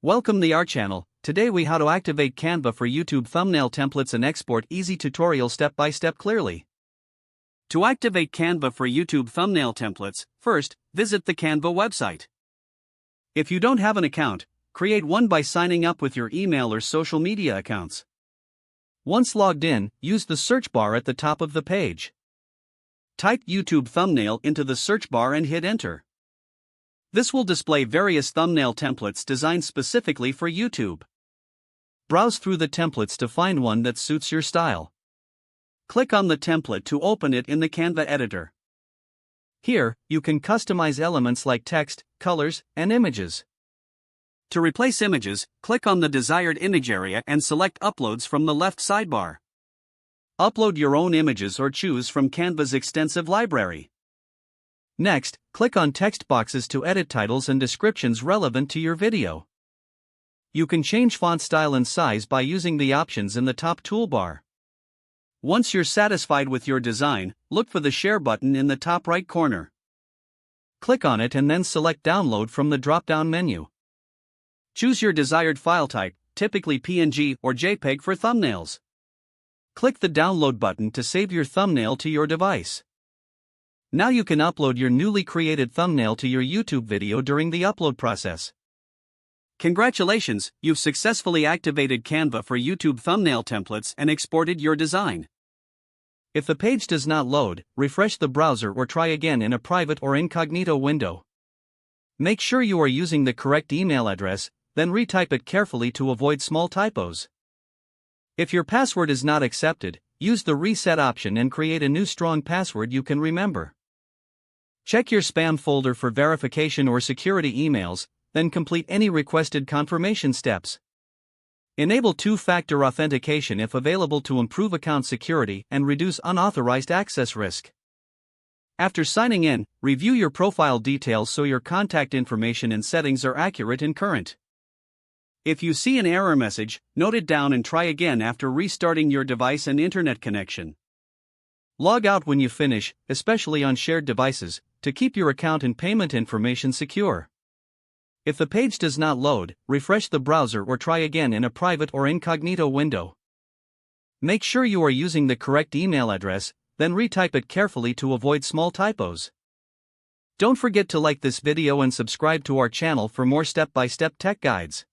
Welcome to our channel. Today we how to activate Canva for YouTube thumbnail templates and export easy tutorial step by step clearly. To activate Canva for YouTube thumbnail templates, first, visit the Canva website. If you don't have an account, create one by signing up with your email or social media accounts. Once logged in, use the search bar at the top of the page. Type YouTube thumbnail into the search bar and hit enter. This will display various thumbnail templates designed specifically for YouTube. Browse through the templates to find one that suits your style. Click on the template to open it in the Canva editor. Here, you can customize elements like text, colors, and images. To replace images, click on the desired image area and select Uploads from the left sidebar. Upload your own images or choose from Canva's extensive library. Next, click on text boxes to edit titles and descriptions relevant to your video. You can change font style and size by using the options in the top toolbar. Once you're satisfied with your design, look for the Share button in the top right corner. Click on it and then select Download from the drop-down menu. Choose your desired file type, typically PNG or JPEG for thumbnails. Click the Download button to save your thumbnail to your device. Now you can upload your newly created thumbnail to your YouTube video during the upload process. Congratulations, you've successfully activated Canva for YouTube thumbnail templates and exported your design. If the page does not load, refresh the browser or try again in a private or incognito window. Make sure you are using the correct email address, then retype it carefully to avoid small typos. If your password is not accepted, use the reset option and create a new strong password you can remember. Check your spam folder for verification or security emails, then complete any requested confirmation steps. Enable two-factor authentication if available to improve account security and reduce unauthorized access risk. After signing in, review your profile details so your contact information and settings are accurate and current. If you see an error message, note it down and try again after restarting your device and internet connection. Log out when you finish, especially on shared devices, to keep your account and payment information secure. If the page does not load, refresh the browser or try again in a private or incognito window. Make sure you are using the correct email address, then retype it carefully to avoid small typos. Don't forget to like this video and subscribe to our channel for more step-by-step tech guides.